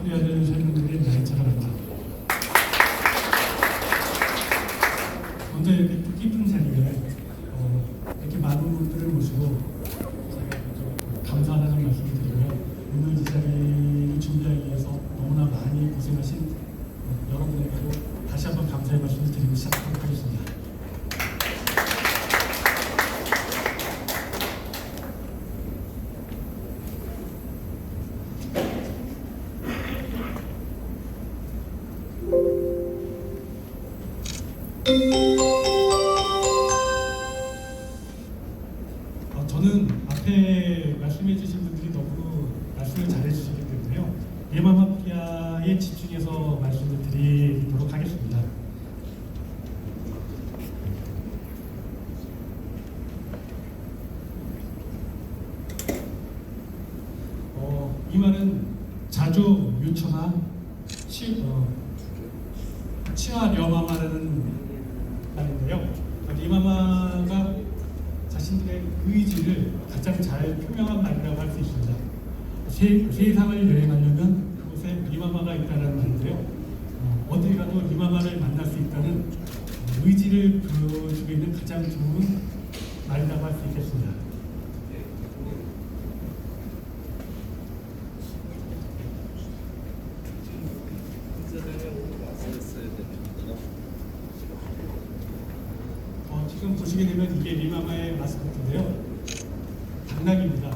코리아를 설명드린 나이차가 많다. 먼저 이렇게 뜻깊은 자리에 이렇게 많은 분들을 모시고 제가 감사하다는 말씀을 드리고요. 오늘 이 자리를 준비하기 위해서 너무나 많이 고생하신 여러분에게도 다시 한번 감사의 말씀을 드리고 시작하도록 하겠습니다. 저는 앞에 말씀해 주신 분들이 너무 말씀을 잘해 주시기 때문에요. 예마마피아에 집중해서 말씀을 드리도록 하겠습니다. 이 말은 자조 유처나 치와 려마마라는 말인데요. 리마마가 자신들의 의지를 가장 잘 표명한 말이라고 할 수 있습니다. 세상을 여행하려면 그곳에 리마마가 있다는 말인데요. 어디 가도 리마마를 만날 수 있다는 의지를 보여주고 있는 가장 좋은 말이라고 할 수 있겠습니다. 지금 보시게 되면 이게 리마마의 마스코트인데요. 당나귀입니다.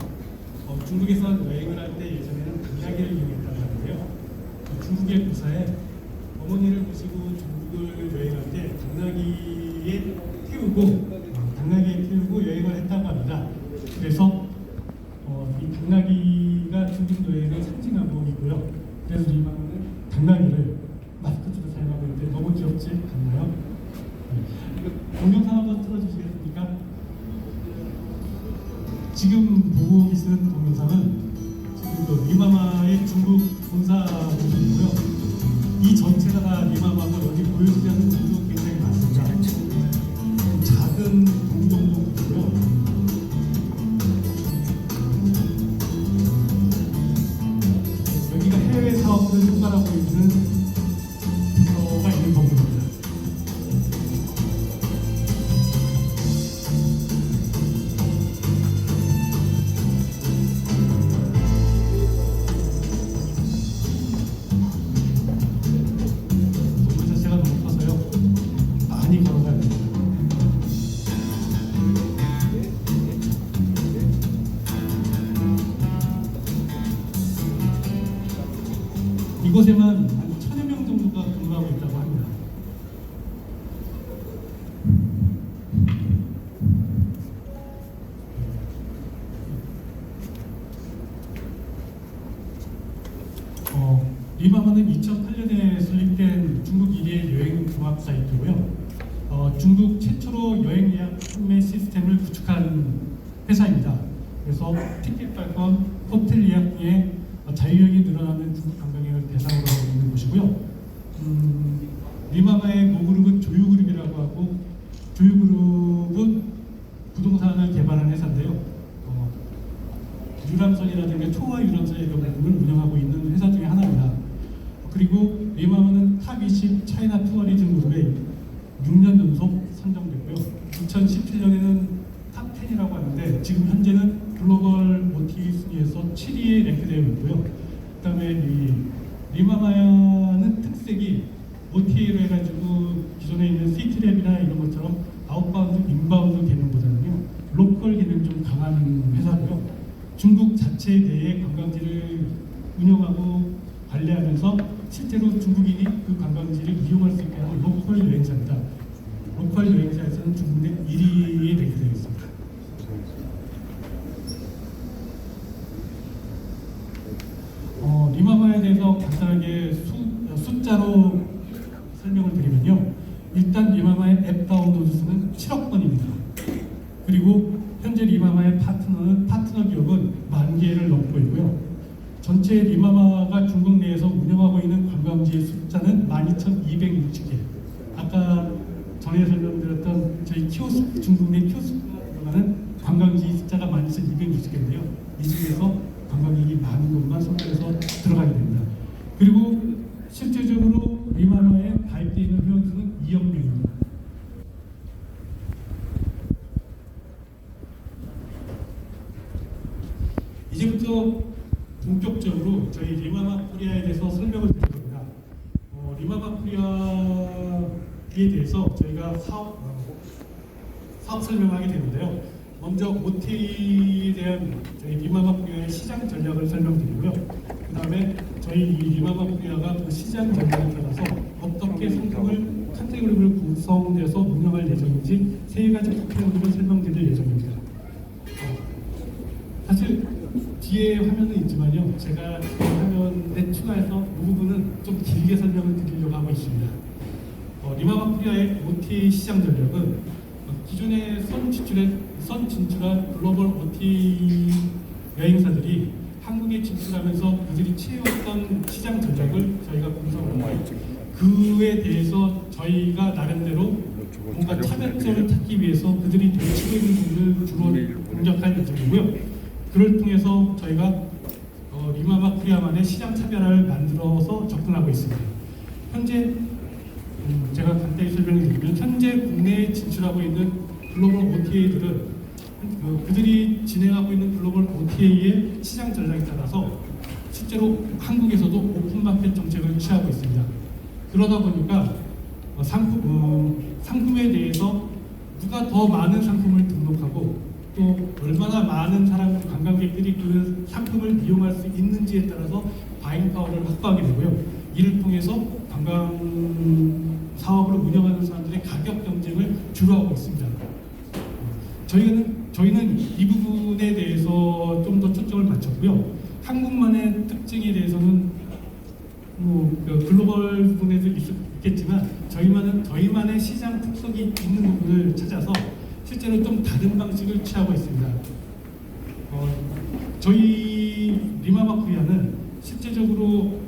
중국에선 여행을 할 때 예전에는 당나귀를 이용했다고 하는데요. 중국의 부사에 어머니를 모시고 중국을 여행할 때 당나귀에 태우고 여행을 했다고 합니다. 그래서 이 당나귀가 중국 여행의 상징항목이고요. 그래서 리마마는 당나귀를 마스코트로 사용하고 있는데 너무 귀엽지 않나요? 동영상 한번 틀어주시겠습니까? 지금 보고 계시는 동영상은 지금 리마마의 중국 본사 모습이고요. 이 전체가 다 리마마고 여기 보여주지 않는 분도 굉장히 많습니다. 작은 동정동이고요. 여기가 해외 사업을 총괄하고 있는 부서가 있는 건물입니다. 이곳에만 한 1000여 명 정도가 근무하고 있다고 합니다. 리마마는 2008년에 설립된 중국 1위의 여행 종합 사이트고요. 중국 최초로 여행 예약 판매 시스템을 구축한 회사입니다. 그래서 티켓 발권, 호텔 예약 등의 자유여행이 늘어나는 중국 관광객을 대상으로 하고 있는 곳이고요. 리마마의 모그룹은 조유그룹이라고 하고, 조유그룹은 부동산을 개발한 회사인데요. 유람선이라든가 초화 유람선 이런 부분을 운영하고 있는 회사 중에 하나입니다. 그리고 리마마는 탑20 차이나 투어리즘 그룹에 6년 연속 선정됐고요. 2017년에는 탑10이라고 하는데 지금 현재는 글로벌 OTA 순위에서 7위에 랭크되어 있고요. 그 다음에 이 리마마야는 특색이 OTA로 해가지고 기존에 있는 시티랩이나 이런 것처럼 아웃바운드, 인바운드 개념보다는요 로컬 개념이 좀 강한 회사고요. 중국 자체 내에 관광지를 운영하고 관리하면서 실제로 중국인이 그 관광지를 이용할 수 있게 하는 로컬 여행사입니다. 로컬 여행사에서는 중국 내 1위에 랭크되어 있습니다. 리마마에 대해서 간단하게 숫자로 설명을 드리면요. 일단 리마마의 앱 다운로드 수는 7억 건입니다. 그리고 현재 리마마의 파트너 기업은 10,000개를 넘고 있고요. 전체 리마마가 중국 내에서 운영하고 있는 관광지의 숫자는 12,260개. 아까 전에 설명드렸던 저희 키오스크, 중국 내 키오스크는 관광지 숫자가 12,260개인데요. 이 중에서 관광객이 많은 곳만 선별해서 들어가게 됩니다. 그리고 실제적으로 리마마에 가입되어 있는 회원수는 2억 명입니다. 이제부터 본격적으로 저희 리마마 코리아에 대해서 설명을 드릴 겁니다. 리마마 코리아에 대해서 저희가 사업 설명하게 되는데요. 먼저 OTA에 대한 저희 리마마 코리아의 시장 전략을 설명드리고요. 그 다음에 저희 이 리마마 코리아가 그 시장 전략에 따라서 어떻게 상품을 카테고리를 구성돼서 운영할 예정인지 세 가지 카테고리를 설명드릴 예정입니다. 사실 뒤에 화면은 있지만요, 제가 화면에 추가해서 이 부분은 좀 길게 설명을 드리려고 하고 있습니다. 리마마 코리아의 OTA 시장 전략은 기존에 선 진출한 글로벌 OTA 여행사들이 한국에 진출하면서 그들이 취해왔던 시장 전략을 저희가 분석을 하고 그에 대해서 저희가 나름대로 뭔가 차별점을 찾기 위해서 그들이 되치고 있는 부분을 주로 공략할 예정이고요. 그를 통해서 저희가 리마마 코리아만의 시장 차별화를 만들어서 접근하고 있습니다. 현재 제가 간단히 설명을 드리면 현재 국내에 진출하고 있는 글로벌 OTA들은 그들이 진행하고 있는 글로벌 OTA의 시장 전략에 따라서 실제로 한국에서도 오픈마켓 정책을 취하고 있습니다. 그러다 보니까 상품에 대해서 누가 더 많은 상품을 등록하고 또 얼마나 많은 관광객들이 그 상품을 이용할 수 있는지에 따라서 바잉 파워를 확보하게 되고요. 이를 통해서 관광 사업을 운영하는 사람들의 가격 경쟁을 주로하고 있습니다. 저희는 이 부분에 대해서 좀 더 초점을 맞췄고요. 한국만의 특징에 대해서는 글로벌 부분에도 있겠지만 저희만의 시장 특성이 있는 부분을 찾아서 실제로 좀 다른 방식을 취하고 있습니다. 저희 리마마 코리아는 실제적으로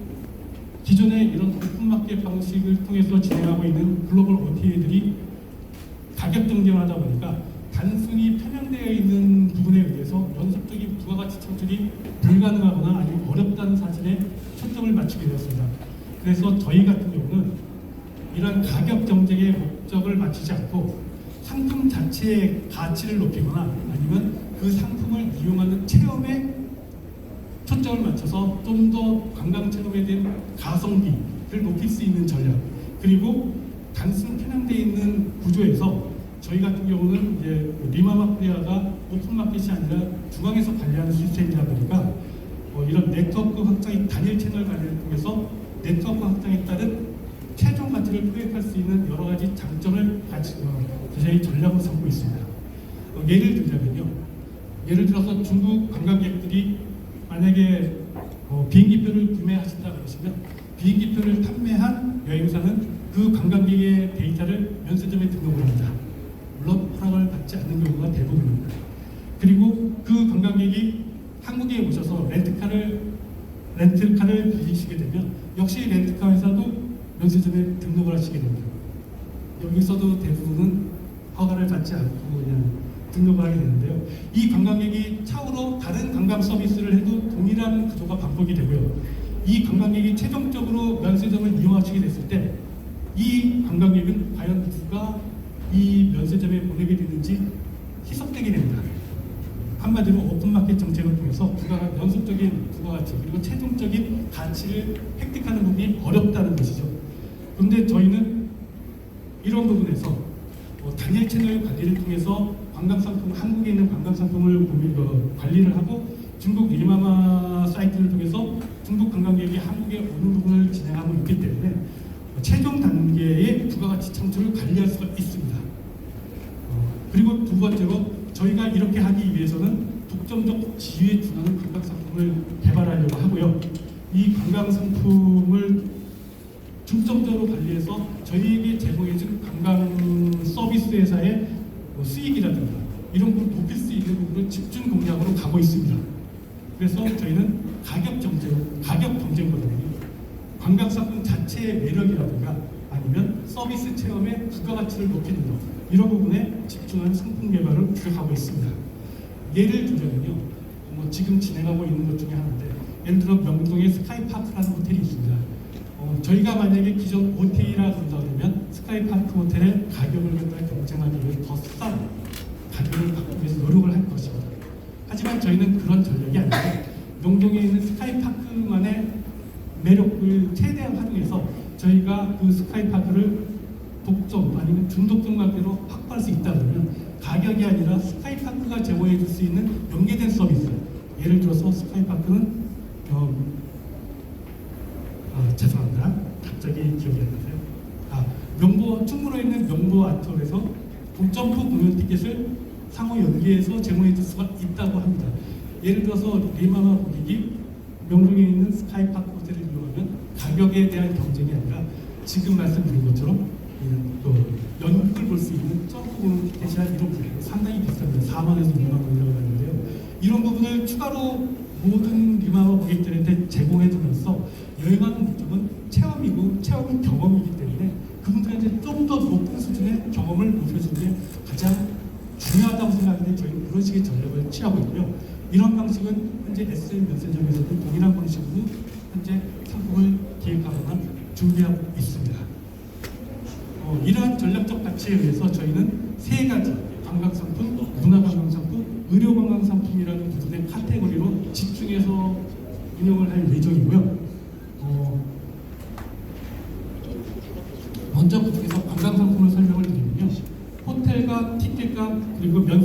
기존의 이런 오픈마켓 방식을 통해서 진행하고 있는 글로벌 OTA들이 가격 경쟁을 하다 보니까 단순히 편향되어 있는 부분에 의해서 연속적인 부가가치 창출이 불가능하거나 아니면 어렵다는 사실에 초점을 맞추게 되었습니다. 그래서 저희 같은 경우는 이런 가격 경쟁의 목적을 맞추지 않고 상품 자체의 가치를 높이거나 아니면 그 상품을 이용하는 체험에 초점을 맞춰서 좀 더 관광 체험에 대한 가성비를 높일 수 있는 전략, 그리고 단순 편향되어 있는 구조에서 저희 같은 경우는 이제 리마마 코리아가 오픈마켓이 아니라 중앙에서 관리하는 시스템이다 보니까 이런 네트워크 확장, 단일 채널 관리를 통해서 네트워크 확장에 따른 최종 가치를 표획할 수 있는 여러 가지 장점을 저희 전략을 삼고 있습니다. 예를 들자면요, 예를 들어서 중국 관광객들이 만약에 비행기표를 구매하신다 그러시면 비행기표를 판매한 여행사는 그 관광객의 데이터를 면세점에 등록을 합니다. 물론 허락을 받지 않는 경우가 대부분입니다. 그리고 그 관광객이 한국에 오셔서 렌트카를 빌리시게 되면 역시 렌트카 회사도 면세점에 등록을 하시게 됩니다. 여기서도 대부분은 허가를 받지 않고 그냥 등록을 하게 되는데요. 이 관광객이 차후로 다른 관광 서비스를 해도 동일한 구조가 반복이 되고요. 이 관광객이 최종적으로 면세점을 이용하시게 됐을 때 이 관광객은 과연 누가 이 면세점에 보내게 되는지 희석되게 됩니다. 한마디로 오픈마켓 정책을 통해서 연속적인 부가가치 그리고 최종적인 가치를 획득하는 부분이 어렵다는 것이죠. 그런데 저희는 이런 부분에서 단일 채널 관리를 통해서 한국에 있는 관광 상품을 관리를 하고 중국 리마마 사이트를 통해서 중국 관광객이 한국에 오는 부분을 진행하고 있기 때문에 최종 단계의 부가가치 창출을 관리할 수가 있습니다. 그리고 두 번째로 저희가 이렇게 하기 위해서는 독점적 지위에 준하는 관광 상품을 개발하려고 하고요. 이 관광 상품을 중점적으로 관리해서 저희에게 제공해준 관광 서비스 회사의 수익이라든가 이런 걸 높일 수 있는 부분을 집중 공략으로 가고 있습니다. 그래서 저희는 가격 경쟁보다는 관광 상품 자체의 매력이라든가 아니면 서비스 체험의 부가가치를 높이는 것, 이런 부분에 집중한 상품 개발을 주력하고 있습니다. 예를 들자면요, 지금 진행하고 있는 것 중에 하나인데, 예를 들어 명동에 스카이파크라는 호텔이 있습니다. 저희가 만약에 기존 OTA라 그런다고 하면 스카이파크 호텔의 가격을 갖다 경쟁하기 위해 더 싼 가격을 받기 위해서 노력을 할 것입니다. 하지만 저희는 그런 전략이 아니고 명동에 있는 스카이파크만의 매력을 최대한 활용해서 저희가 그 스카이파크를 독점 아니면 중독점 관계로 확보할 수 있다 그러면 가격이 아니라 스카이파크가 제공해 줄 수 있는 연계된 서비스, 예를 들어서 스카이파크는 죄송합니다. 갑자기 기억이 안 나세요. 명보 충무로에 있는 명보 아트홀에서 동점프 공연 티켓을 상호 연계해서 제공해 줄 수가 있다고 합니다. 예를 들어서 리마마 고객이 명동에 있는 스카이파크 호텔을 이용하면 가격에 대한 경쟁이 아니라 지금 말씀드린 것처럼 연극을 볼 수 있는 점프 공연 티켓이나 이런 부분 상당히 비쌉니다. 4만 원에서 6만 원이라고 하는데요. 이런 부분을 추가로 모든 리마마 고객들한테 제공해 주면서 여행하는 목적은 체험이고 체험은 경험이기 때문에 그분들한테 좀 더 높은 수준의 경험을 보여주는 게 가장 중요하다고 생각하는데 저희는 그런 식의 전략을 취하고 있고요. 이런 방식은 현재 SM 면세점에서도 동일한 방식으로 현재 상품을 기획하거나 준비하고 있습니다. 이러한 전략적 가치에 의해서 저희는 세 가지 관광상품, 문화관광상품, 의료관광상품이라는 부분의 카테고리로 집중해서 운영을 할 예정이고요. 먼저 그중에서 관광상품을 설명을 드리면요. 호텔과 티켓값 그리고 면